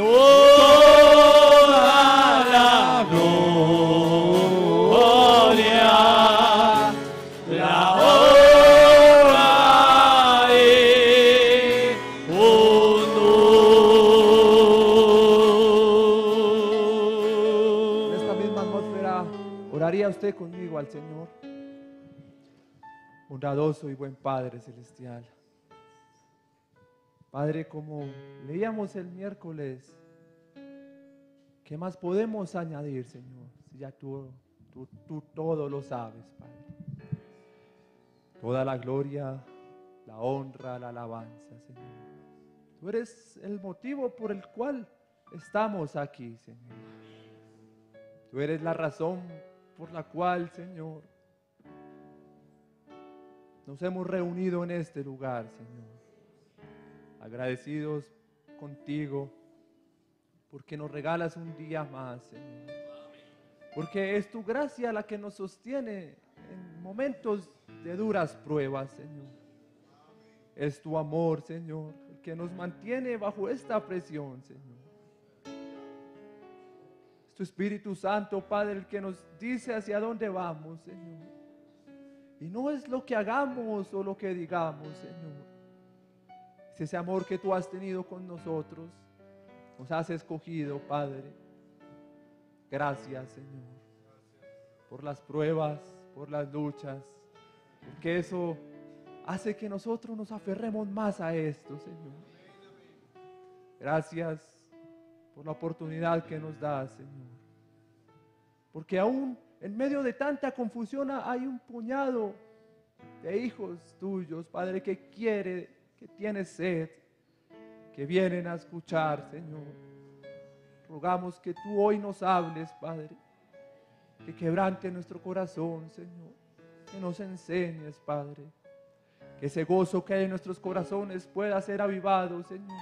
toda la gloria, la honra y honor. En esta misma atmósfera, ¿oraría usted conmigo al Señor? Bondadoso y buen Padre Celestial. Padre, como leíamos el miércoles, ¿qué más podemos añadir, Señor? Si ya tú todo lo sabes, Padre. Toda la gloria, la honra, la alabanza, Señor. Tú eres el motivo por el cual estamos aquí, Señor. Tú eres la razón por la cual, Señor, nos hemos reunido en este lugar, Señor. Agradecidos contigo porque nos regalas un día más, Señor. Porque es tu gracia la que nos sostiene en momentos de duras pruebas, Señor. Es tu amor, Señor, el que nos mantiene bajo esta presión, Señor. Es tu Espíritu Santo, Padre, el que nos dice hacia dónde vamos, Señor. Y no es lo que hagamos o lo que digamos, Señor. Es ese amor que tú has tenido con nosotros. Nos has escogido, Padre. Gracias, Señor, por las pruebas, por las luchas, porque eso hace que nosotros nos aferremos más a esto, Señor. Gracias por la oportunidad que nos das, Señor. Porque aún en medio de tanta confusión hay un puñado de hijos tuyos, Padre, que tiene sed, que vienen a escuchar, Señor. Rogamos que tú hoy nos hables, Padre, que quebrante nuestro corazón, Señor, que nos enseñes, Padre, que ese gozo que hay en nuestros corazones pueda ser avivado, Señor.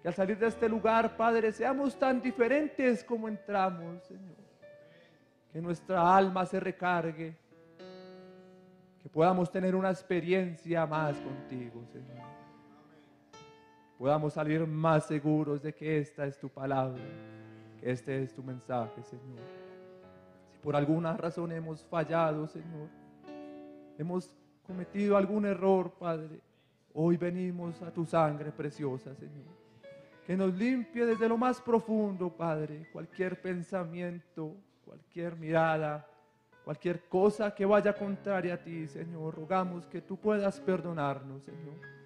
Que al salir de este lugar, Padre, seamos tan diferentes como entramos, Señor. Que nuestra alma se recargue, que podamos tener una experiencia más contigo, Señor. Podamos salir más seguros de que esta es tu palabra, que este es tu mensaje, Señor. Si por alguna razón hemos fallado, Señor, hemos cometido algún error, Padre, hoy venimos a tu sangre preciosa, Señor. Que nos limpie desde lo más profundo, Padre, cualquier pensamiento, cualquier mirada, cualquier cosa que vaya contraria a ti, Señor. Rogamos que tú puedas perdonarnos, Señor.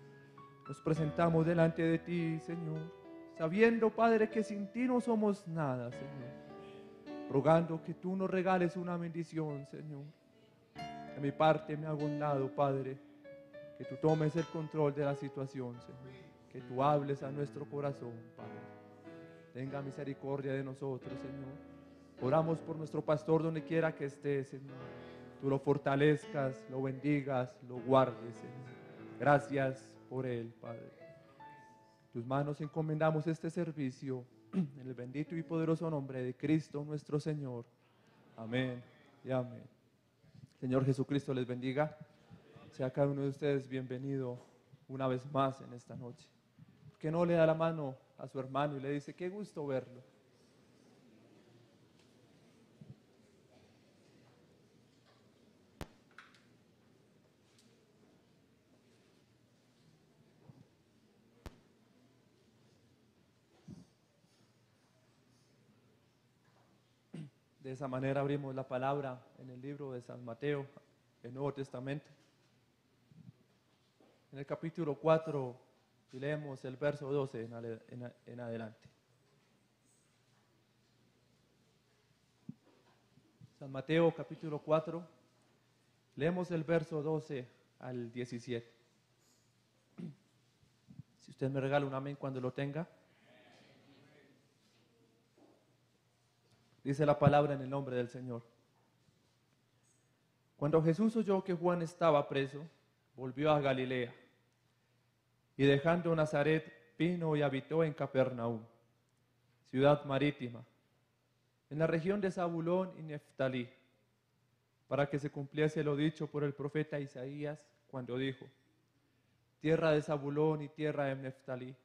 Nos presentamos delante de ti, Señor, sabiendo, Padre, que sin ti no somos nada, Señor. Rogando que tú nos regales una bendición, Señor. De mi parte me hago un lado, Padre, que tú tomes el control de la situación, Señor. Que tú hables a nuestro corazón, Padre. Tenga misericordia de nosotros, Señor. Oramos por nuestro pastor donde quiera que esté, Señor. Tú lo fortalezcas, lo bendigas, lo guardes, Señor. Gracias por él, Padre. Tus manos encomendamos este servicio en el bendito y poderoso nombre de Cristo nuestro Señor. Amén y amén. Señor Jesucristo les bendiga. Sea cada uno de ustedes bienvenido una vez más en esta noche. ¿Por qué no le da la mano a su hermano y le dice, qué gusto verlo? De esa manera abrimos la palabra en el libro de San Mateo, el Nuevo Testamento. En el capítulo 4 y leemos el verso 12 en adelante. San Mateo capítulo 4, leemos el verso 12 al 17. Si usted me regala un amén cuando lo tenga. Dice la palabra en el nombre del Señor. Cuando Jesús oyó que Juan estaba preso, volvió a Galilea y dejando Nazaret vino y habitó en Capernaum, ciudad marítima, en la región de Zabulón y Neftalí, para que se cumpliese lo dicho por el profeta Isaías cuando dijo: tierra de Zabulón y tierra de Neftalí,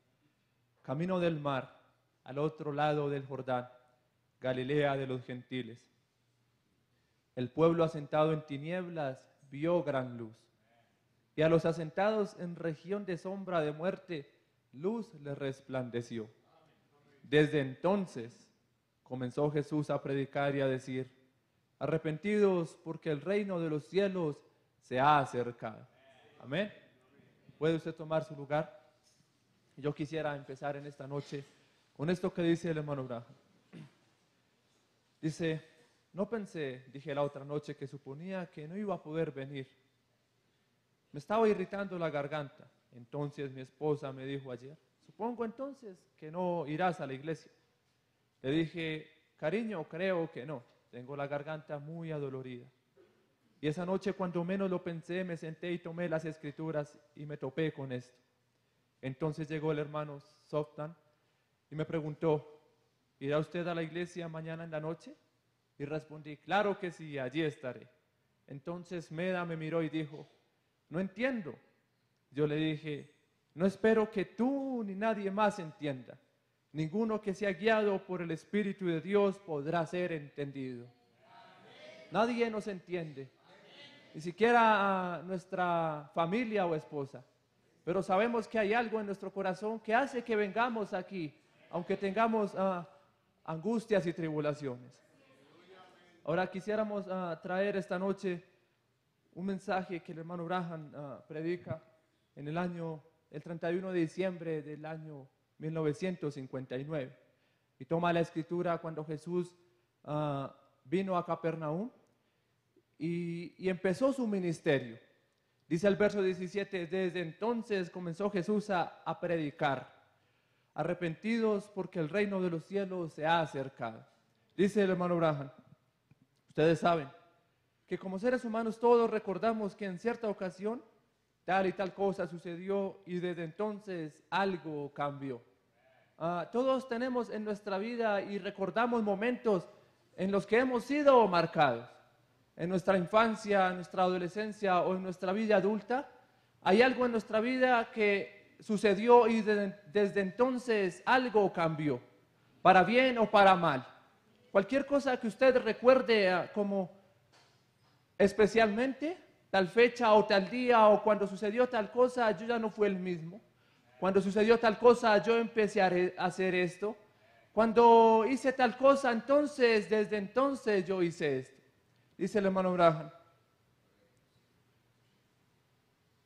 camino del mar, al otro lado del Jordán, Galilea de los gentiles. El pueblo asentado en tinieblas vio gran luz, y a los asentados en región de sombra de muerte, luz les resplandeció. Desde entonces comenzó Jesús a predicar y a decir: arrepentidos, porque el reino de los cielos se ha acercado. Amén. ¿Puede usted tomar su lugar? Yo quisiera empezar en esta noche con esto que dice el hermano Branham. Dice: no pensé, dije la otra noche, que suponía que no iba a poder venir. Me estaba irritando la garganta. Entonces mi esposa me dijo ayer: supongo entonces que no irás a la iglesia. Le dije: cariño, creo que no. Tengo la garganta muy adolorida. Y esa noche, cuando menos lo pensé, me senté y tomé las escrituras y me topé con esto. Entonces llegó el hermano Softan y me preguntó: ¿irá usted a la iglesia mañana en la noche? Y respondí: claro que sí, allí estaré. Entonces Meda me miró y dijo: no entiendo. Yo le dije: no espero que tú ni nadie más entienda. Ninguno que sea guiado por el Espíritu de Dios podrá ser entendido. Nadie nos entiende, ni siquiera nuestra familia o esposa. Pero sabemos que hay algo en nuestro corazón que hace que vengamos aquí, aunque tengamos angustias y tribulaciones. Ahora quisiéramos traer esta noche un mensaje que el hermano Branham predica en el 31 de diciembre del año 1959. Y toma la escritura cuando Jesús vino a Capernaum y empezó su ministerio. Dice el verso 17: desde entonces comenzó Jesús a predicar: arrepentidos, porque el reino de los cielos se ha acercado. Dice el hermano Branham: ustedes saben que como seres humanos todos recordamos que en cierta ocasión tal y tal cosa sucedió y desde entonces algo cambió. Todos tenemos en nuestra vida y recordamos momentos en los que hemos sido marcados. En nuestra infancia, en nuestra adolescencia o en nuestra vida adulta, hay algo en nuestra vida que sucedió y desde entonces algo cambió, para bien o para mal. Cualquier cosa que usted recuerde como especialmente, tal fecha o tal día, o cuando sucedió tal cosa, yo ya no fui el mismo. Cuando sucedió tal cosa, yo empecé a hacer esto. Cuando hice tal cosa, entonces, desde entonces yo hice esto. Dice el hermano Branham.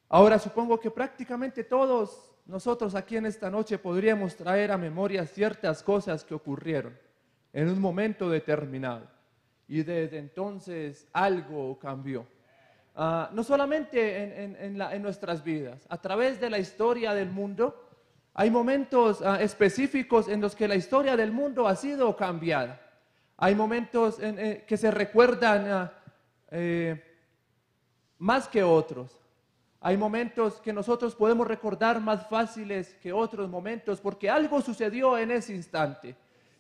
Ahora supongo que prácticamente todos nosotros aquí en esta noche podríamos traer a memoria ciertas cosas que ocurrieron en un momento determinado. Y desde entonces algo cambió. No solamente en nuestras vidas, a través de la historia del mundo, hay momentos específicos en los que la historia del mundo ha sido cambiada. Hay momentos que se recuerdan más que otros. Hay momentos que nosotros podemos recordar más fáciles que otros momentos porque algo sucedió en ese instante.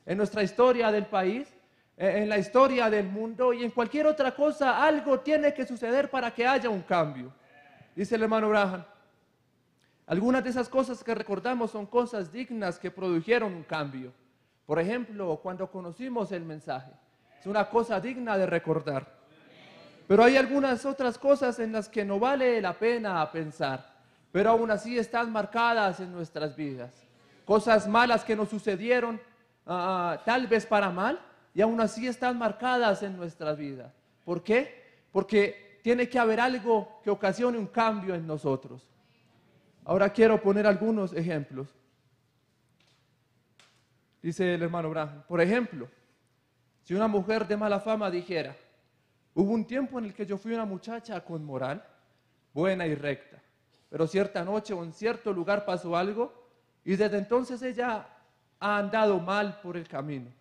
En nuestra historia del país, en la historia del mundo y en cualquier otra cosa, algo tiene que suceder para que haya un cambio. Dice el hermano Branham: algunas de esas cosas que recordamos son cosas dignas que produjeron un cambio. Por ejemplo, cuando conocimos el mensaje, es una cosa digna de recordar. Pero hay algunas otras cosas en las que no vale la pena pensar, pero aún así están marcadas en nuestras vidas. Cosas malas que nos sucedieron, tal vez para mal, y aún así están marcadas en nuestras vidas. ¿Por qué? Porque tiene que haber algo que ocasione un cambio en nosotros. Ahora quiero poner algunos ejemplos. Dice el hermano Branham: por ejemplo, si una mujer de mala fama dijera: hubo un tiempo en el que yo fui una muchacha con moral, buena y recta, pero cierta noche o en cierto lugar pasó algo y desde entonces ella ha andado mal por el camino.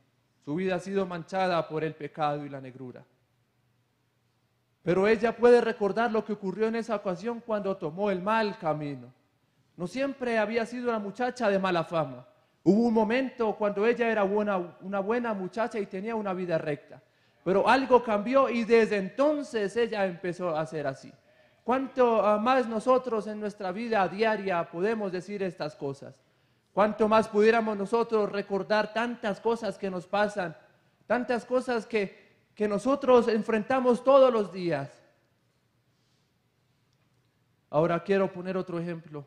Su vida ha sido manchada por el pecado y la negrura. Pero ella puede recordar lo que ocurrió en esa ocasión cuando tomó el mal camino. No siempre había sido una muchacha de mala fama. Hubo un momento cuando ella era una buena muchacha y tenía una vida recta. Pero algo cambió y desde entonces ella empezó a ser así. ¿Cuánto más nosotros en nuestra vida diaria podemos decir estas cosas? ¿Cuánto más pudiéramos nosotros recordar tantas cosas que nos pasan, tantas cosas que nosotros enfrentamos todos los días? Ahora quiero poner otro ejemplo.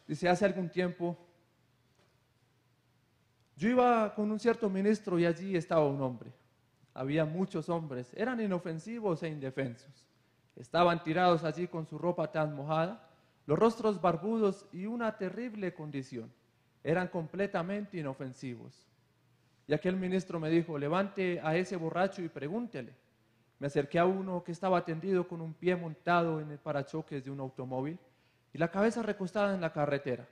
Dice, hace algún tiempo, yo iba con un cierto ministro y allí estaba un hombre. Había muchos hombres, eran inofensivos e indefensos. Estaban tirados allí con su ropa tan mojada, los rostros barbudos y una terrible condición. Eran completamente inofensivos. Y aquel ministro me dijo, levante a ese borracho y pregúntele. Me acerqué a uno que estaba tendido con un pie montado en el parachoques de un automóvil y la cabeza recostada en la carretera.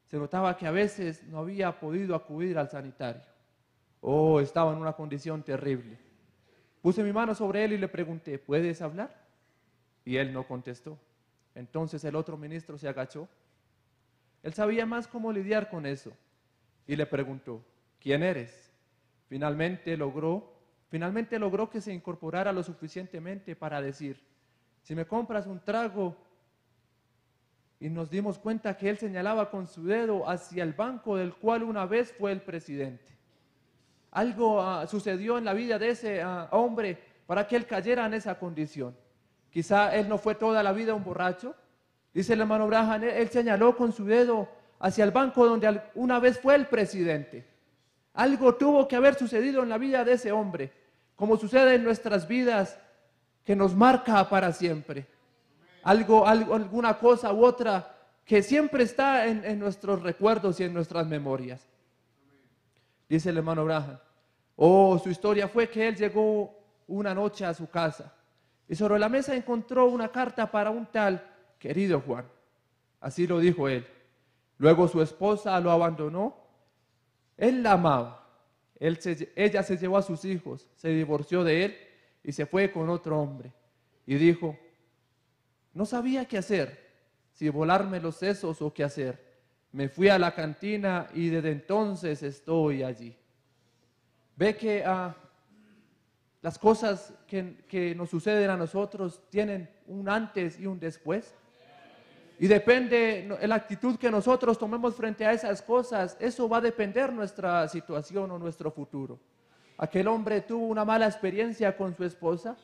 Se notaba que a veces no había podido acudir al sanitario. Oh, estaba en una condición terrible. Puse mi mano sobre él y le pregunté, ¿puedes hablar? Y él no contestó. Entonces el otro ministro se agachó. Él sabía más cómo lidiar con eso y le preguntó, ¿quién eres? Finalmente logró que se incorporara lo suficientemente para decir, si me compras un trago. Y nos dimos cuenta que él señalaba con su dedo hacia el banco del cual una vez fue el presidente. Algo sucedió en la vida de ese hombre para que él cayera en esa condición. Quizá él no fue toda la vida un borracho. Dice el hermano Branham, él señaló con su dedo hacia el banco donde una vez fue el presidente. Algo tuvo que haber sucedido en la vida de ese hombre, como sucede en nuestras vidas, que nos marca para siempre. Alguna cosa u otra que siempre está en nuestros recuerdos y en nuestras memorias. Dice el hermano Branham, su historia fue que él llegó una noche a su casa y sobre la mesa encontró una carta para un tal querido Juan. Así lo dijo él. Luego su esposa lo abandonó. Él la amaba. Ella se llevó a sus hijos, se divorció de él y se fue con otro hombre. Y dijo, no sabía qué hacer, si volarme los sesos o qué hacer. Me fui a la cantina y desde entonces estoy allí. Ve que las cosas que nos suceden a nosotros tienen un antes y un después. Y depende de la actitud que nosotros tomemos frente a esas cosas, eso va a depender nuestra situación o nuestro futuro. Aquel hombre tuvo una mala experiencia con su esposa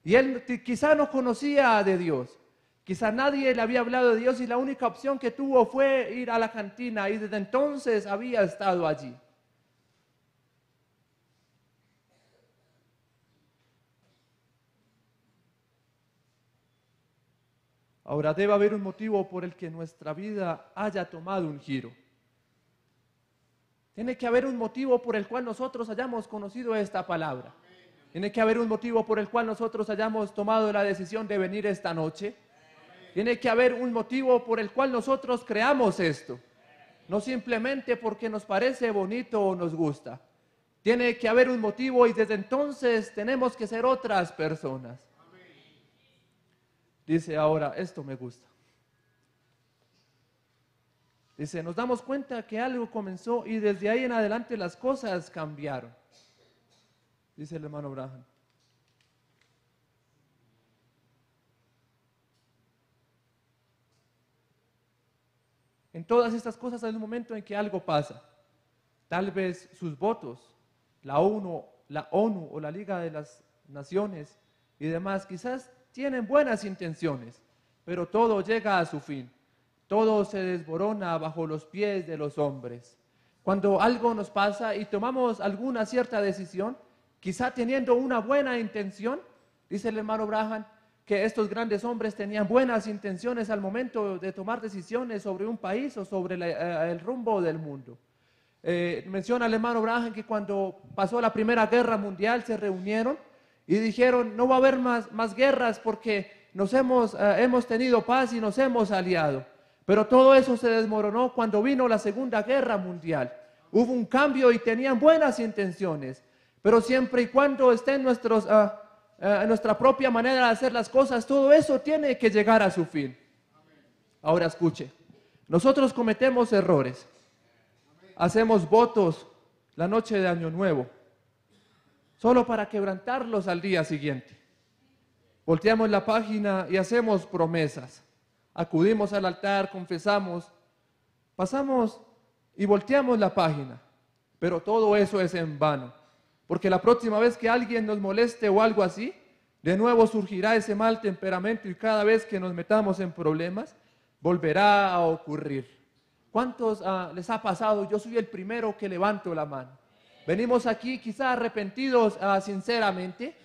y él quizá no conocía de Dios. Quizá nadie le había hablado de Dios y la única opción que tuvo fue ir a la cantina y desde entonces había estado allí. Ahora debe haber un motivo por el que nuestra vida haya tomado un giro. Tiene que haber un motivo por el cual nosotros hayamos conocido esta palabra. Tiene que haber un motivo por el cual nosotros hayamos tomado la decisión de venir esta noche. Tiene que haber un motivo por el cual nosotros creamos esto. No simplemente porque nos parece bonito o nos gusta. Tiene que haber un motivo y desde entonces tenemos que ser otras personas. Dice ahora, esto me gusta. Dice, nos damos cuenta que algo comenzó y desde ahí en adelante las cosas cambiaron. Dice el hermano Branham. En todas estas cosas hay un momento en que algo pasa. Tal vez sus votos, la ONU o la Liga de las Naciones y demás, quizás tienen buenas intenciones, pero todo llega a su fin. Todo se desborona bajo los pies de los hombres. Cuando algo nos pasa y tomamos alguna cierta decisión, quizá teniendo una buena intención, dice el hermano Branham, que estos grandes hombres tenían buenas intenciones al momento de tomar decisiones sobre un país o sobre el rumbo del mundo. Menciona el hermano Branham que cuando pasó la Primera Guerra Mundial se reunieron y dijeron, no va a haber más guerras porque hemos tenido paz y nos hemos aliado. Pero todo eso se desmoronó cuando vino la Segunda Guerra Mundial. Hubo un cambio y tenían buenas intenciones, pero siempre y cuando esté en nuestra propia manera de hacer las cosas, todo eso tiene que llegar a su fin. Ahora escuche, nosotros cometemos errores. Hacemos votos la noche de Año Nuevo, solo para quebrantarlos al día siguiente. volteamos la página y hacemos promesas. Acudimos al altar, confesamos, pasamos y volteamos la página. Pero todo eso es en vano. Porque la próxima vez que alguien nos moleste o algo así, de nuevo surgirá ese mal temperamento y cada vez que nos metamos en problemas, volverá a ocurrir. ¿Cuántos les ha pasado? Yo soy el primero que levanto la mano. Venimos aquí quizá arrepentidos sinceramente.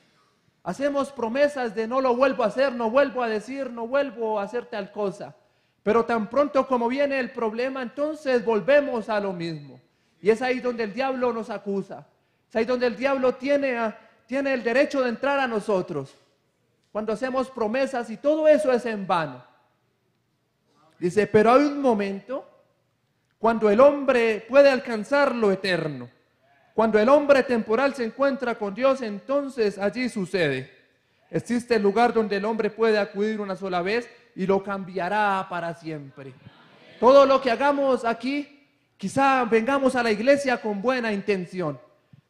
Hacemos promesas de no lo vuelvo a hacer, no vuelvo a decir, no vuelvo a hacer tal cosa. Pero tan pronto como viene el problema, entonces volvemos a lo mismo. Y es ahí donde el diablo nos acusa. Es ahí donde el diablo tiene el derecho de entrar a nosotros. Cuando hacemos promesas y todo eso es en vano. Dice, pero hay un momento cuando el hombre puede alcanzar lo eterno. Cuando el hombre temporal se encuentra con Dios, entonces allí sucede. Existe el lugar donde el hombre puede acudir una sola vez y lo cambiará para siempre. Todo lo que hagamos aquí, quizá vengamos a la iglesia con buena intención.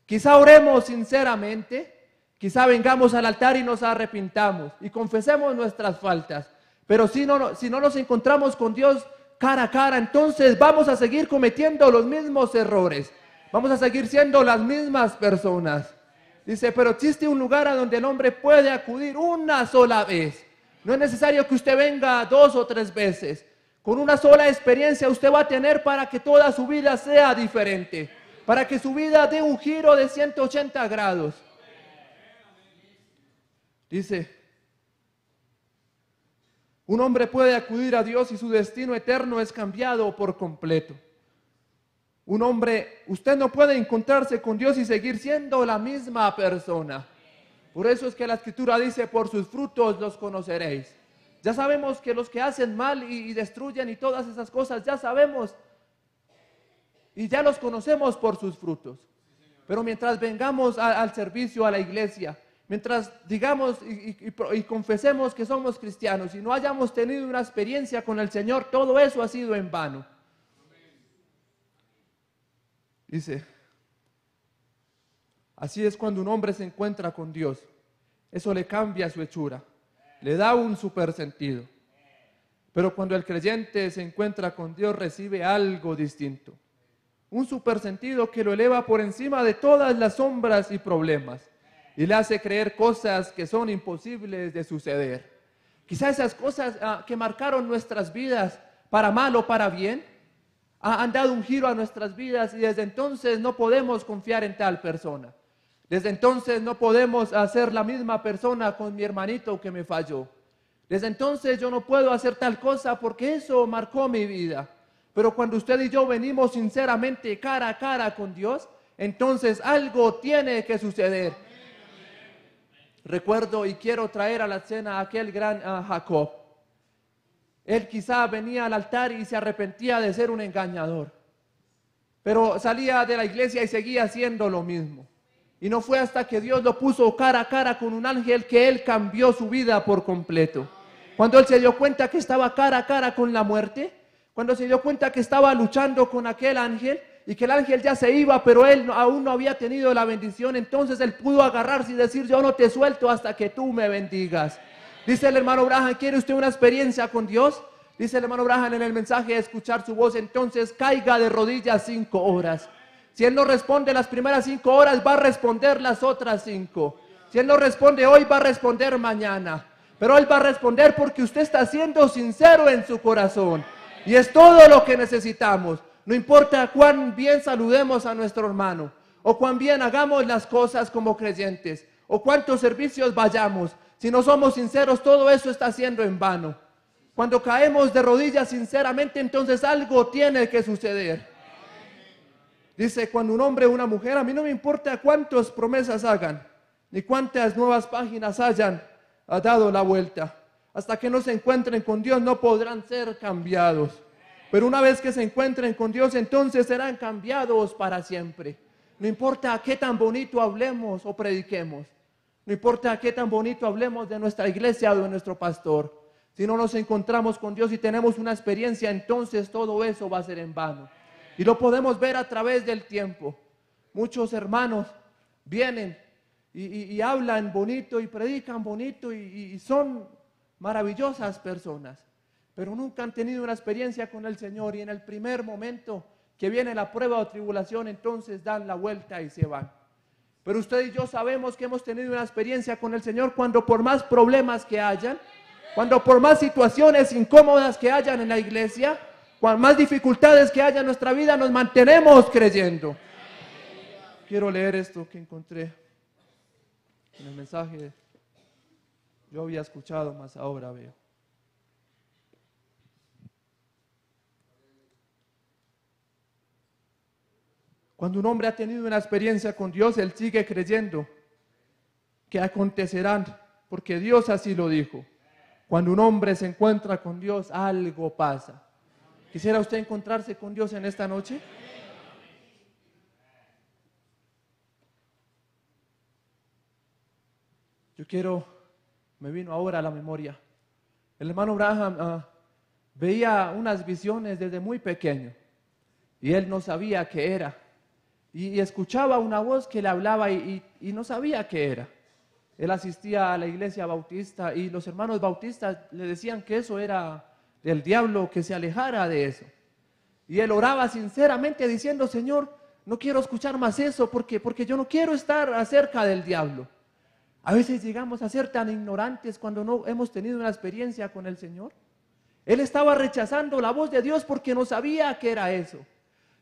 Quizá oremos sinceramente, quizá vengamos al altar y nos arrepintamos y confesemos nuestras faltas. Pero si no nos encontramos con Dios cara a cara, entonces vamos a seguir cometiendo los mismos errores. Vamos a seguir siendo las mismas personas. Dice, pero existe un lugar a donde el hombre puede acudir una sola vez. No es necesario que usted venga 2 o 3 veces. Con una sola experiencia usted va a tener para que toda su vida sea diferente. Para que su vida dé un giro de 180 grados. Dice, un hombre puede acudir a Dios y su destino eterno es cambiado por completo. Un hombre, usted no puede encontrarse con Dios y seguir siendo la misma persona. Por eso es que la Escritura dice, por sus frutos los conoceréis. Ya sabemos que los que hacen mal y destruyen y todas esas cosas, ya sabemos y ya los conocemos por sus frutos. Pero mientras vengamos al servicio, a la iglesia, mientras digamos y confesemos que somos cristianos y no hayamos tenido una experiencia con el Señor, todo eso ha sido en vano. Dice, así es cuando un hombre se encuentra con Dios. Eso le cambia su hechura, le da un super sentido. Pero cuando el creyente se encuentra con Dios, recibe algo distinto. Un super sentido que lo eleva por encima de todas las sombras y problemas. Y le hace creer cosas que son imposibles de suceder. Quizás esas cosas que marcaron nuestras vidas, para mal o para bien, han dado un giro a nuestras vidas y desde entonces no podemos confiar en tal persona. Desde entonces no podemos hacer la misma persona con mi hermanito que me falló. Desde entonces yo no puedo hacer tal cosa porque eso marcó mi vida. Pero cuando usted y yo venimos sinceramente cara a cara con Dios, entonces algo tiene que suceder. Recuerdo y quiero traer a la escena a aquel gran Jacob. Él quizá venía al altar y se arrepentía de ser un engañador. Pero salía de la iglesia y seguía haciendo lo mismo. Y no fue hasta que Dios lo puso cara a cara con un ángel que él cambió su vida por completo. Cuando él se dio cuenta que estaba cara a cara con la muerte, cuando se dio cuenta que estaba luchando con aquel ángel y que el ángel ya se iba, pero él aún no había tenido la bendición, entonces él pudo agarrarse y decir, yo no te suelto hasta que tú me bendigas. Dice el hermano Branham, ¿quiere usted una experiencia con Dios? Dice el hermano Branham en el mensaje, escuchar su voz, entonces caiga de rodillas 5 horas. Si él no responde las primeras 5 horas, va a responder las otras 5. Si él no responde hoy, va a responder mañana. Pero él va a responder porque usted está siendo sincero en su corazón. Y es todo lo que necesitamos. No importa cuán bien saludemos a nuestro hermano, o cuán bien hagamos las cosas como creyentes, o cuántos servicios vayamos. Si no somos sinceros, todo eso está siendo en vano. Cuando caemos de rodillas sinceramente, entonces algo tiene que suceder. Dice, cuando un hombre o una mujer, a mí no me importa cuántas promesas hagan, ni cuántas nuevas páginas hayan dado la vuelta. Hasta que no se encuentren con Dios no podrán ser cambiados. Pero una vez que se encuentren con Dios, entonces serán cambiados para siempre. No importa qué tan bonito hablemos o prediquemos. No importa qué tan bonito hablemos de nuestra iglesia o de nuestro pastor. Si no nos encontramos con Dios y tenemos una experiencia, entonces todo eso va a ser en vano. Y lo podemos ver a través del tiempo. Muchos hermanos vienen y hablan bonito y predican bonito y son maravillosas personas, pero nunca han tenido una experiencia con el Señor, y en el primer momento que viene la prueba o tribulación, entonces dan la vuelta y se van. Pero usted y yo sabemos que hemos tenido una experiencia con el Señor cuando por más problemas que hayan, cuando por más situaciones incómodas que hayan en la iglesia, cuando más dificultades que haya en nuestra vida, nos mantenemos creyendo. Quiero leer esto que encontré en el mensaje. Yo había escuchado, mas ahora veo. Cuando un hombre ha tenido una experiencia con Dios, él sigue creyendo que acontecerán, porque Dios así lo dijo. Cuando un hombre se encuentra con Dios, algo pasa. ¿Quisiera usted encontrarse con Dios en esta noche? Me vino ahora a la memoria. El hermano Branham veía unas visiones desde muy pequeño y él no sabía qué era. Y escuchaba una voz que le hablaba y no sabía qué era. Él asistía a la iglesia bautista y los hermanos bautistas le decían que eso era del diablo, que se alejara de eso. Y él oraba sinceramente diciendo: Señor, no quiero escuchar más eso porque yo no quiero estar acerca del diablo. A veces llegamos a ser tan ignorantes cuando no hemos tenido una experiencia con el Señor. Él estaba rechazando la voz de Dios porque no sabía qué era eso.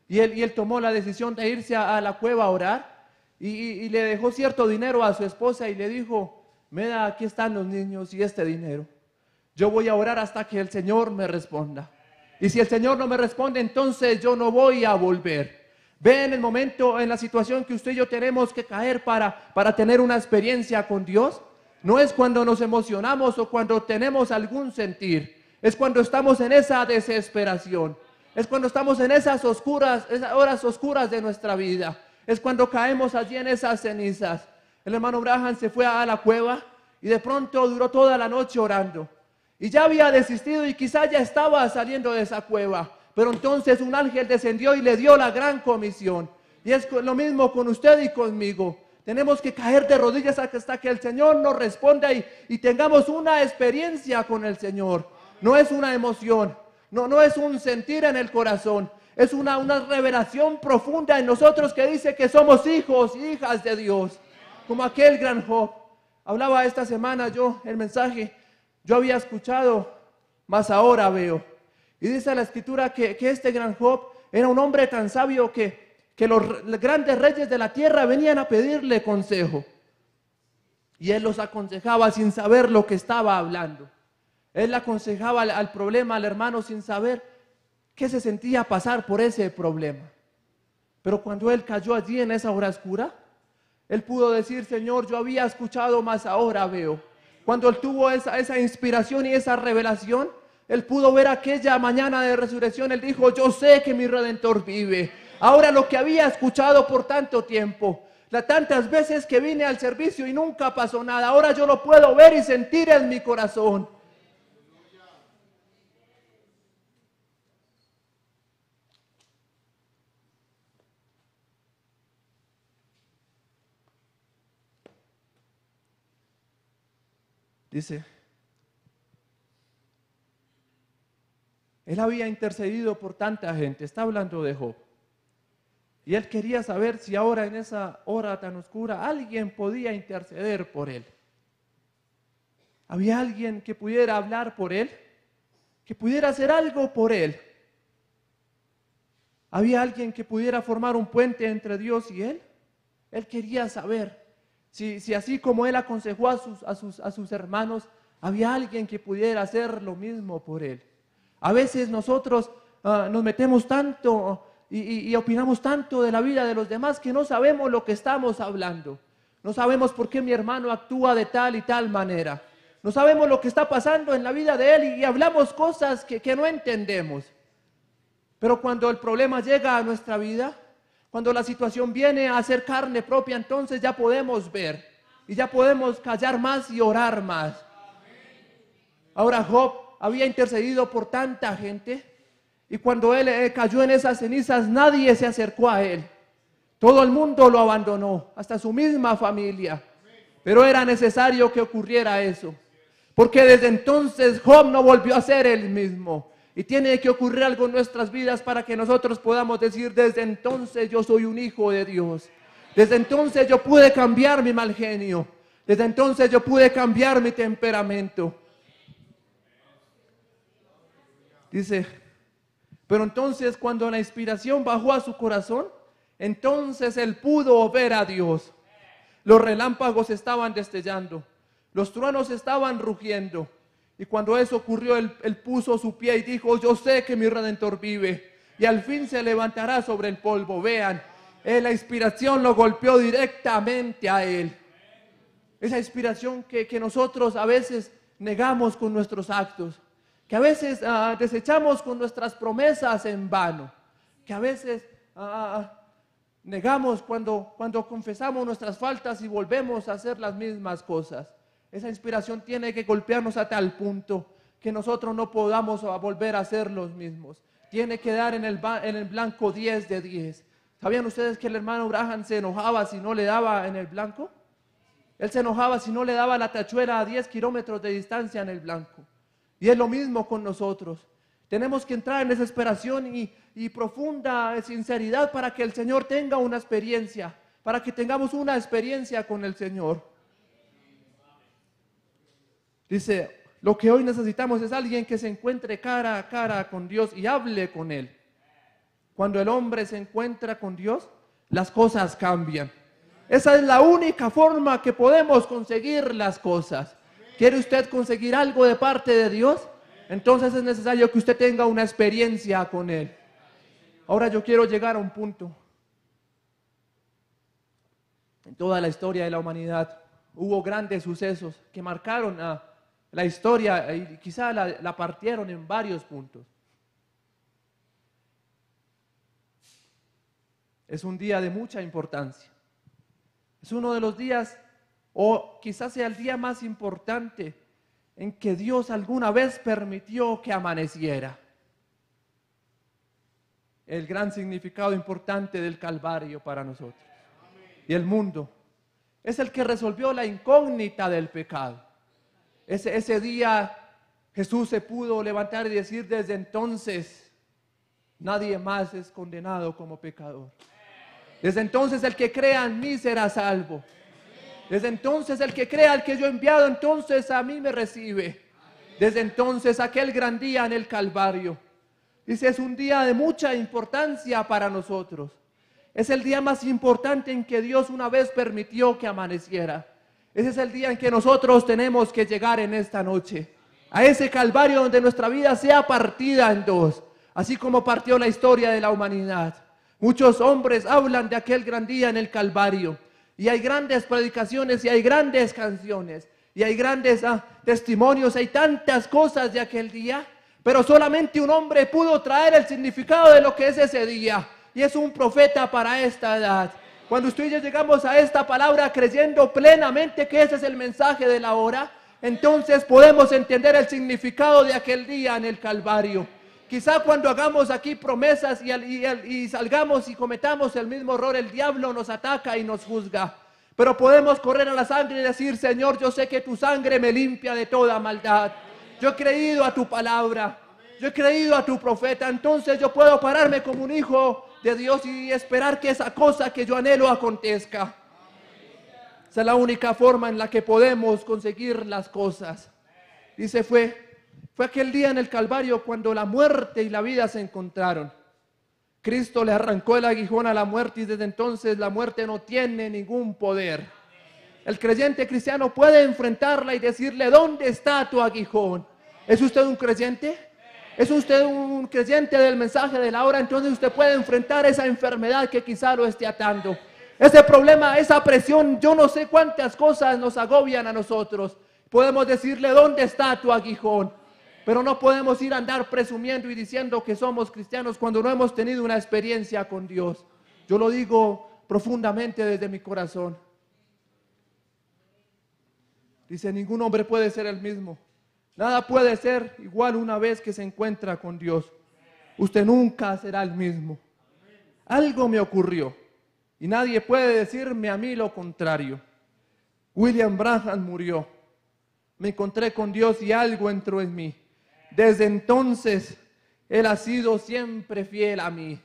Y él tomó la decisión de irse a la cueva a orar y le dejó cierto dinero a su esposa y le dijo: mira, aquí están los niños y este dinero. Yo voy a orar hasta que el Señor me responda. Y si el Señor no me responde, entonces yo no voy a volver. Ve en el momento, en la situación que usted y yo tenemos que caer para tener una experiencia con Dios. No es cuando nos emocionamos o cuando tenemos algún sentir. Es cuando estamos en esa desesperación. Es cuando estamos en esas horas oscuras de nuestra vida. Es cuando caemos allí en esas cenizas. El hermano Branham se fue a la cueva y de pronto duró toda la noche orando. Y ya había desistido y quizás ya estaba saliendo de esa cueva. Pero entonces un ángel descendió y le dio la gran comisión. Y es lo mismo con usted y conmigo. Tenemos que caer de rodillas hasta que el Señor nos responda y tengamos una experiencia con el Señor. No es una emoción, no es un sentir en el corazón. Es una revelación profunda en nosotros que dice que somos hijos y hijas de Dios. Como aquel gran Job. Hablaba esta semana el mensaje, yo había escuchado, mas ahora veo. Y dice la escritura que este gran Job era un hombre tan sabio que los grandes reyes de la tierra venían a pedirle consejo. Y él los aconsejaba sin saber lo que estaba hablando. Él le aconsejaba al problema al hermano sin saber qué se sentía pasar por ese problema. Pero cuando él cayó allí en esa hora oscura, él pudo decir: Señor, yo había escuchado, mas ahora veo. Cuando él tuvo esa inspiración y esa revelación, él pudo ver aquella mañana de resurrección. Él dijo: yo sé que mi Redentor vive. Ahora lo que había escuchado por tanto tiempo, tantas veces que vine al servicio y nunca pasó nada, ahora yo lo puedo ver y sentir en mi corazón. Dice, él había intercedido por tanta gente, está hablando de Job. Y él quería saber si ahora en esa hora tan oscura alguien podía interceder por él. ¿Había alguien que pudiera hablar por él? ¿Que pudiera hacer algo por él? ¿Había alguien que pudiera formar un puente entre Dios y él? Él quería saber si así como él aconsejó a sus hermanos, había alguien que pudiera hacer lo mismo por él. A veces nosotros nos metemos tanto y opinamos tanto de la vida de los demás que no sabemos lo que estamos hablando. No sabemos por qué mi hermano actúa de tal y tal manera. No sabemos lo que está pasando en la vida de él y hablamos cosas que no entendemos. Pero cuando el problema llega a nuestra vida, cuando la situación viene a ser carne propia, entonces ya podemos ver y ya podemos callar más y orar más. Ahora Job había intercedido por tanta gente y cuando él cayó en esas cenizas, nadie se acercó a él. Todo el mundo lo abandonó, hasta su misma familia. Pero era necesario que ocurriera eso, porque desde entonces Job no volvió a ser el mismo. Y tiene que ocurrir algo en nuestras vidas para que nosotros podamos decir: desde entonces yo soy un hijo de Dios. Desde entonces yo pude cambiar mi mal genio. Desde entonces yo pude cambiar mi temperamento. Dice, pero entonces cuando la inspiración bajó a su corazón, entonces él pudo ver a Dios. Los relámpagos estaban destellando, los truenos estaban rugiendo. Y cuando eso ocurrió, él puso su pie y dijo: yo sé que mi Redentor vive y al fin se levantará sobre el polvo. Vean, la inspiración lo golpeó directamente a él. Esa inspiración que nosotros a veces negamos con nuestros actos, que a veces desechamos con nuestras promesas en vano, que a veces negamos cuando confesamos nuestras faltas y volvemos a hacer las mismas cosas. Esa inspiración tiene que golpearnos a tal punto que nosotros no podamos volver a hacer los mismos. Tiene que dar en el blanco 10 de 10. ¿Sabían ustedes que el hermano Branham se enojaba si no le daba en el blanco? Él se enojaba si no le daba la tachuela a 10 kilómetros de distancia en el blanco. Y es lo mismo con nosotros. Tenemos que entrar en desesperación y profunda sinceridad para que el Señor tenga una experiencia, para que tengamos una experiencia con el Señor. Dice, lo que hoy necesitamos es alguien que se encuentre cara a cara con Dios y hable con Él. Cuando el hombre se encuentra con Dios, las cosas cambian. Esa es la única forma que podemos conseguir las cosas. ¿Quiere usted conseguir algo de parte de Dios? Entonces es necesario que usted tenga una experiencia con Él. Ahora yo quiero llegar a un punto. En toda la historia de la humanidad hubo grandes sucesos que marcaron la historia y quizá la partieron en varios puntos. Es un día de mucha importancia. Es uno de los días, o quizás sea el día más importante en que Dios alguna vez permitió que amaneciera. El gran significado importante del Calvario para nosotros. Y el mundo es el que resolvió la incógnita del pecado. Ese día Jesús se pudo levantar y decir: desde entonces nadie más es condenado como pecador. Desde entonces el que crea en mí será salvo. Desde entonces el que crea al que yo he enviado, entonces a mí me recibe. Desde entonces aquel gran día en el Calvario. Dice, es un día de mucha importancia para nosotros. Es el día más importante en que Dios una vez permitió que amaneciera. Ese es el día en que nosotros tenemos que llegar en esta noche. A ese Calvario donde nuestra vida sea partida en dos. Así como partió la historia de la humanidad. Muchos hombres hablan de aquel gran día en el Calvario. Y hay grandes predicaciones y hay grandes canciones. Y hay grandes testimonios. Hay tantas cosas de aquel día. Pero solamente un hombre pudo traer el significado de lo que es ese día. Y es un profeta para esta edad. Cuando usted y yo llegamos a esta palabra creyendo plenamente que ese es el mensaje de la hora, entonces podemos entender el significado de aquel día en el Calvario. Quizá cuando hagamos aquí promesas y salgamos y cometamos el mismo error, el diablo nos ataca y nos juzga. Pero podemos correr a la sangre y decir: Señor, yo sé que tu sangre me limpia de toda maldad. Yo he creído a tu palabra. Yo he creído a tu profeta. Entonces yo puedo pararme como un hijo de Dios y esperar que esa cosa que yo anhelo acontezca. Esa es la única forma en la que podemos conseguir las cosas. Dice, fue aquel día en el Calvario cuando la muerte y la vida se encontraron. Cristo le arrancó el aguijón a la muerte y desde entonces la muerte no tiene ningún poder. El creyente cristiano puede enfrentarla y decirle: ¿dónde está tu aguijón? ¿Es usted un creyente? ¿Es usted un creyente del mensaje de la hora? Entonces usted puede enfrentar esa enfermedad que quizá lo esté atando. Ese problema, esa presión, yo no sé cuántas cosas nos agobian a nosotros. Podemos decirle: ¿dónde está tu aguijón? Pero no podemos ir a andar presumiendo y diciendo que somos cristianos cuando no hemos tenido una experiencia con Dios. Yo lo digo profundamente desde mi corazón. Dice, ningún hombre puede ser el mismo. Nada puede ser igual una vez que se encuentra con Dios. Usted nunca será el mismo. Algo me ocurrió y nadie puede decirme a mí lo contrario. William Branham murió. Me encontré con Dios y algo entró en mí. Desde entonces, Él ha sido siempre fiel a mí.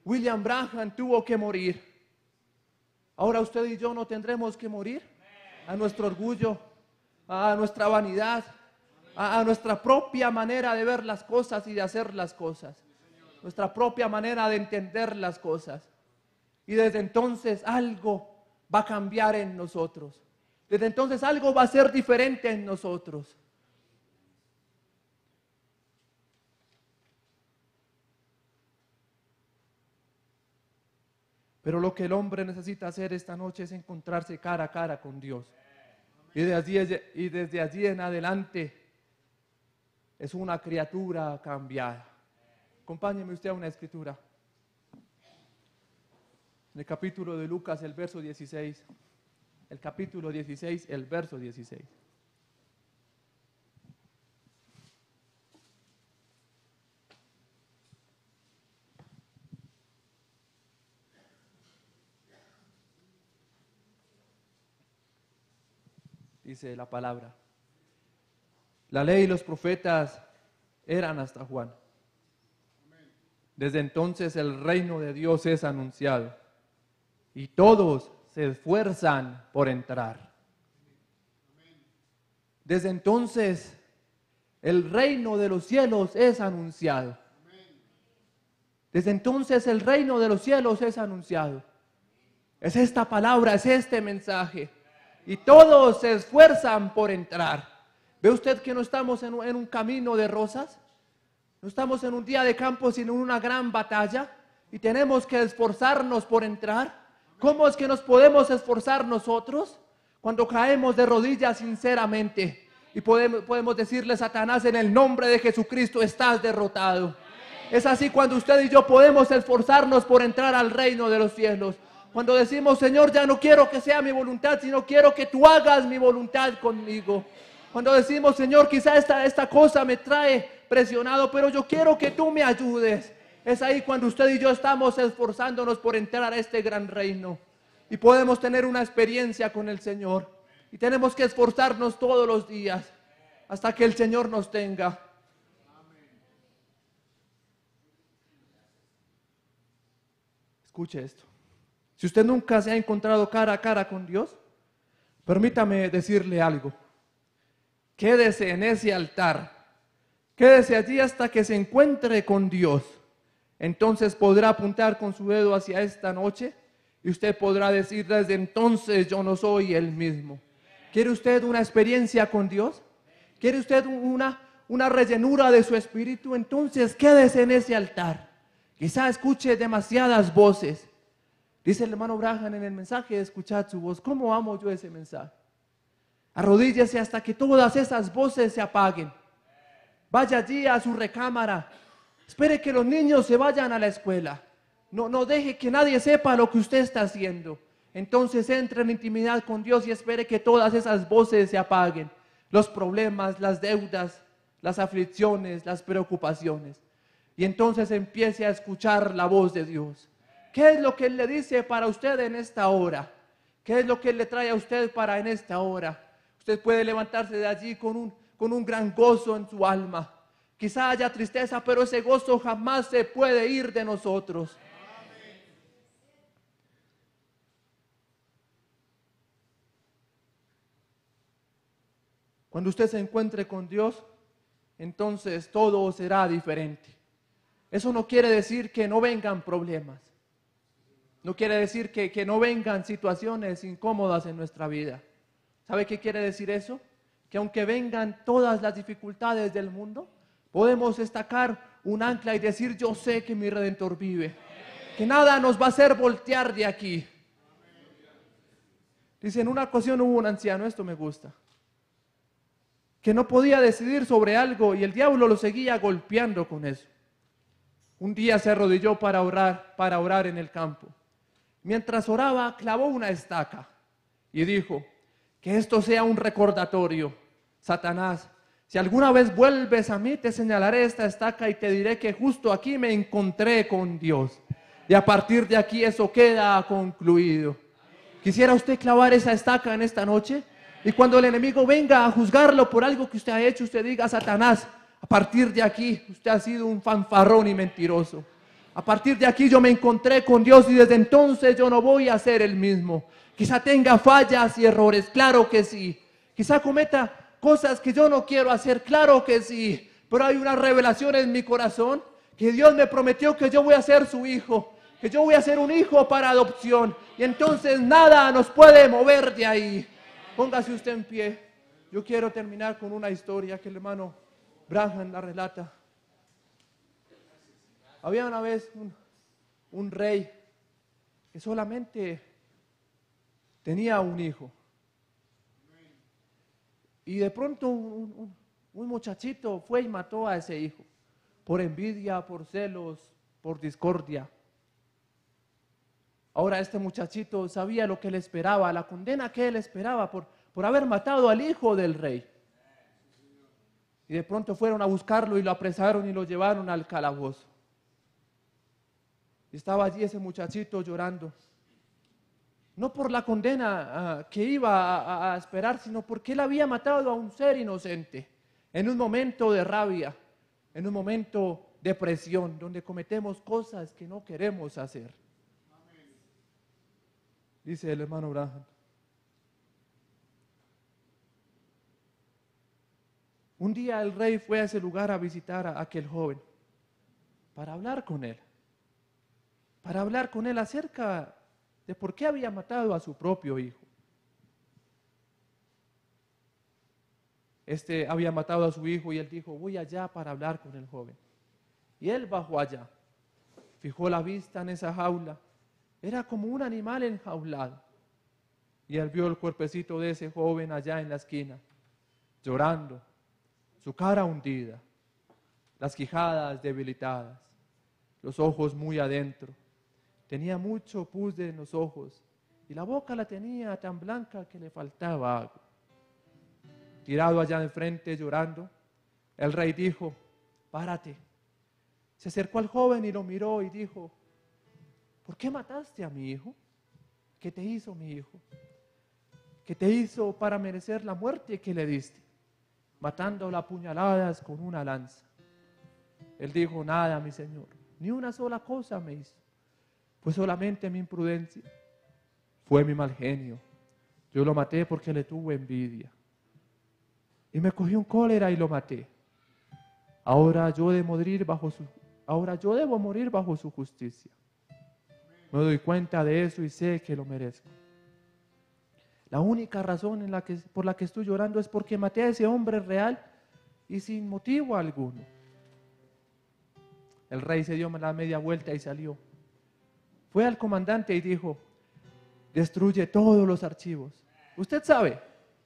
William Branham tuvo que morir. Ahora usted y yo no tendremos que morir a nuestro orgullo, a nuestra vanidad, a nuestra propia manera de ver las cosas y de hacer las cosas, nuestra propia manera de entender las cosas. Y desde entonces algo va a cambiar en nosotros. Desde entonces algo va a ser diferente en nosotros. Pero lo que el hombre necesita hacer esta noche es encontrarse cara a cara con Dios. Y desde allí en adelante es una criatura cambiada. Acompáñeme usted a una escritura. En el capítulo de Lucas, el verso 16. El capítulo 16, el verso 16. Dice la palabra: la ley y los profetas eran hasta Juan. Desde entonces el reino de Dios es anunciado y todos se esfuerzan por entrar. Desde entonces el reino de los cielos es anunciado. Desde entonces el reino de los cielos es anunciado. Es esta palabra, es este mensaje. Y todos se esfuerzan por entrar. ¿Ve usted que no estamos en un camino de rosas? No estamos en un día de campo, sino en una gran batalla. Y tenemos que esforzarnos por entrar. ¿Cómo es que nos podemos esforzar nosotros? Cuando caemos de rodillas sinceramente. Y podemos decirle: Satanás, en el nombre de Jesucristo estás derrotado. Es así cuando usted y yo podemos esforzarnos por entrar al reino de los cielos. Cuando decimos: Señor, ya no quiero que sea mi voluntad, sino quiero que tú hagas mi voluntad conmigo. Cuando decimos: Señor, quizá esta cosa me trae presionado, pero yo quiero que tú me ayudes. Es ahí cuando usted y yo estamos esforzándonos por entrar a este gran reino. Y podemos tener una experiencia con el Señor. Y tenemos que esforzarnos todos los días hasta que el Señor nos tenga. Escuche esto. Si usted nunca se ha encontrado cara a cara con Dios, permítame decirle algo. Quédese en ese altar. Quédese allí hasta que se encuentre con Dios. Entonces podrá apuntar con su dedo hacia esta noche y usted podrá decir: desde entonces yo no soy el mismo. ¿Quiere usted una experiencia con Dios? ¿Quiere usted una rellenura de su espíritu? Entonces quédese en ese altar. Quizá escuche demasiadas voces. Dice el hermano Branham en el mensaje: escuchad su voz. ¿Cómo amo yo ese mensaje? Arrodíllese hasta que todas esas voces se apaguen. Vaya allí a su recámara. Espere que los niños se vayan a la escuela. No deje que nadie sepa lo que usted está haciendo. Entonces entre en intimidad con Dios y espere que todas esas voces se apaguen. Los problemas, las deudas, las aflicciones, las preocupaciones. Y entonces empiece a escuchar la voz de Dios. ¿Qué es lo que Él le dice para usted en esta hora? ¿Qué es lo que Él le trae a usted para en esta hora? Usted puede levantarse de allí con un gran gozo en su alma. Quizá haya tristeza, pero ese gozo jamás se puede ir de nosotros. Cuando usted se encuentre con Dios, entonces todo será diferente. Eso no quiere decir que no vengan problemas. No quiere decir que no vengan situaciones incómodas en nuestra vida. ¿Sabe qué quiere decir eso? Que aunque vengan todas las dificultades del mundo, podemos destacar un ancla y decir: yo sé que mi Redentor vive. Que nada nos va a hacer voltear de aquí. Dice: en una ocasión hubo un anciano, esto me gusta, que no podía decidir sobre algo y el diablo lo seguía golpeando con eso. Un día se arrodilló para orar en el campo. Mientras oraba, clavó una estaca y dijo: que esto sea un recordatorio. Satanás, si alguna vez vuelves a mí, te señalaré esta estaca y te diré que justo aquí me encontré con Dios. Y a partir de aquí eso queda concluido. ¿Quisiera usted clavar esa estaca en esta noche? Y cuando el enemigo venga a juzgarlo por algo que usted ha hecho, usted diga: Satanás, a partir de aquí usted ha sido un fanfarrón y mentiroso. A partir de aquí yo me encontré con Dios y desde entonces yo no voy a ser el mismo. Quizá tenga fallas y errores, claro que sí. Quizá cometa cosas que yo no quiero hacer, claro que sí. Pero hay una revelación en mi corazón que Dios me prometió que yo voy a ser su hijo, que yo voy a ser un hijo para adopción. Y entonces nada nos puede mover de ahí. Póngase usted en pie. Yo quiero terminar con una historia que el hermano Branham la relata. Había una vez un rey que solamente tenía un hijo. Y de pronto un muchachito fue y mató a ese hijo. Por envidia, por celos, por discordia. Ahora este muchachito sabía lo que le esperaba, la condena que él esperaba por haber matado al hijo del rey. Y de pronto fueron a buscarlo y lo apresaron y lo llevaron al calabozo. Y estaba allí ese muchachito llorando. No por la condena que iba a esperar, sino porque él había matado a un ser inocente. En un momento de rabia, en un momento de presión, donde cometemos cosas que no queremos hacer. Dice el hermano Branham: un día el rey fue a ese lugar a visitar a aquel joven para hablar con él. Para hablar con él acerca de por qué había matado a su propio hijo. Este había matado a su hijo y él dijo: voy allá para hablar con el joven. Y él bajó allá, fijó la vista en esa jaula. Era como un animal enjaulado. Y él vio el cuerpecito de ese joven allá en la esquina, llorando, su cara hundida, las quijadas debilitadas, los ojos muy adentro. Tenía mucho pus en los ojos y la boca la tenía tan blanca que le faltaba agua. Tirado allá de frente llorando, el rey dijo: párate. Se acercó al joven y lo miró y dijo: ¿por qué mataste a mi hijo? ¿Qué te hizo mi hijo? ¿Qué te hizo para merecer la muerte que le diste? Matándolo a puñaladas con una lanza. Él dijo: nada, mi señor, ni una sola cosa me hizo. Fue solamente mi imprudencia, fue mi mal genio. Yo lo maté porque le tuve envidia. Y me cogió un cólera y lo maté. Ahora yo debo morir bajo su justicia. Me doy cuenta de eso y sé que lo merezco. La única razón por la que estoy llorando es porque maté a ese hombre real y sin motivo alguno. El rey se dio la media vuelta y salió. Fue al comandante y dijo: destruye todos los archivos. Usted sabe,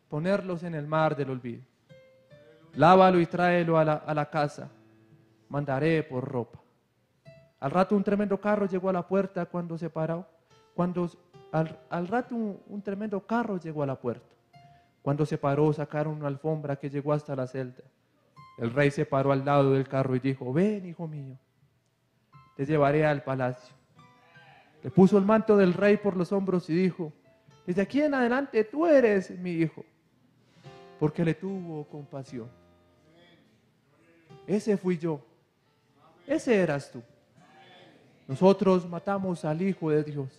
ponerlos en el mar del olvido. Lávalo y tráelo a la casa. Mandaré por ropa. Al rato un tremendo carro llegó a la puerta cuando se paró. Al rato un tremendo carro llegó a la puerta. Cuando se paró, sacaron una alfombra que llegó hasta la celda. El rey se paró al lado del carro y dijo: ven, hijo mío, te llevaré al palacio. Le puso el manto del rey por los hombros y dijo: desde aquí en adelante tú eres mi hijo, porque le tuvo compasión. Ese fui yo, ese eras tú. Nosotros matamos al Hijo de Dios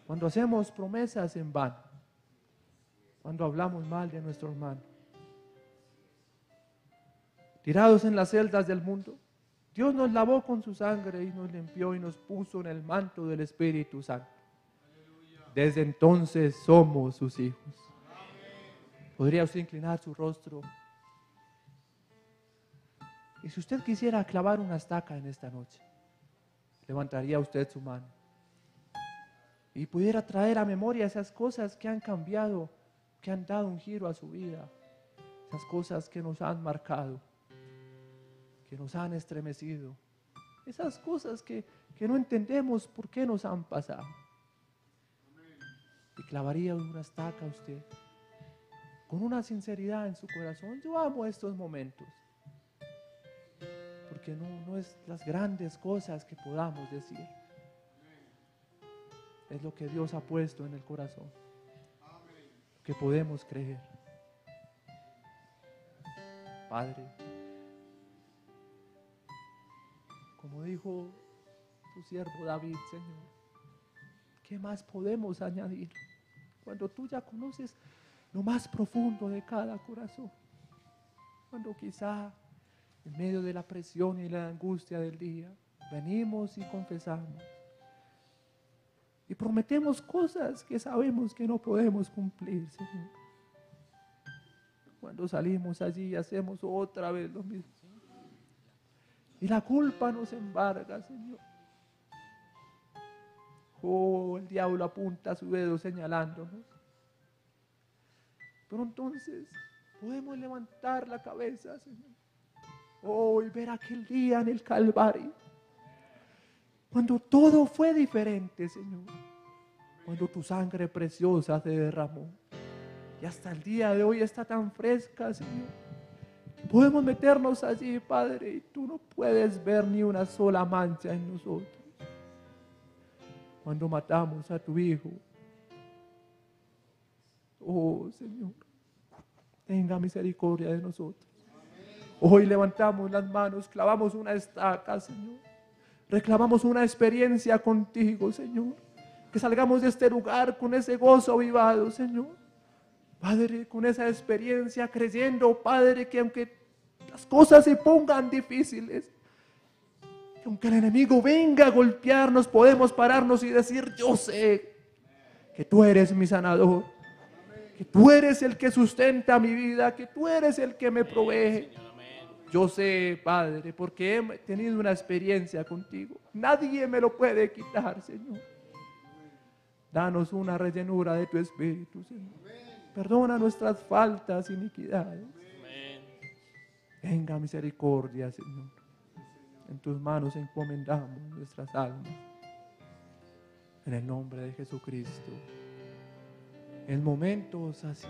cuando hacemos promesas en vano, cuando hablamos mal de nuestro hermano. Tirados en las celdas del mundo, Dios nos lavó con su sangre y nos limpió y nos puso en el manto del Espíritu Santo. Desde entonces somos sus hijos. ¿Podría usted inclinar su rostro? Y si usted quisiera clavar una estaca en esta noche, levantaría usted su mano y pudiera traer a memoria esas cosas que han cambiado, que han dado un giro a su vida, esas cosas que nos han marcado, que nos han estremecido, esas cosas que no entendemos por qué nos han pasado. Y clavaría una estaca a usted con una sinceridad en su corazón. Yo amo estos momentos, porque no es las grandes cosas que podamos decir. es lo que Dios ha puesto en el corazón, que podemos creer. Padre, como dijo tu siervo David, Señor, ¿qué más podemos añadir? Cuando tú ya conoces lo más profundo de cada corazón, cuando quizá en medio de la presión y la angustia del día, venimos y confesamos y prometemos cosas que sabemos que no podemos cumplir, Señor. Cuando salimos allí hacemos otra vez lo mismo. Y la culpa nos embarga, Señor. Oh, el diablo apunta su dedo señalándonos. Pero entonces podemos levantar la cabeza, Señor. Oh, y ver aquel día en el Calvario, cuando todo fue diferente, Señor. Cuando tu sangre preciosa se derramó. Y hasta el día de hoy está tan fresca, Señor. Podemos meternos allí, Padre, y tú no puedes ver ni una sola mancha en nosotros. Cuando matamos a tu Hijo, oh Señor, tenga misericordia de nosotros. Hoy levantamos las manos, clavamos una estaca, Señor. Reclamamos una experiencia contigo, Señor. Que salgamos de este lugar con ese gozo avivado, Señor. Padre, con esa experiencia, creyendo, Padre, que aunque las cosas se pongan difíciles, que aunque el enemigo venga a golpearnos, podemos pararnos y decir: yo sé que tú eres mi sanador, que tú eres el que sustenta mi vida, que tú eres el que me provee. Yo sé, Padre, porque he tenido una experiencia contigo. Nadie me lo puede quitar, Señor. Danos una rellenura de tu Espíritu, Señor. Perdona nuestras faltas, iniquidades. Tenga misericordia, Señor. En tus manos encomendamos nuestras almas. En el nombre de Jesucristo. En momentos así,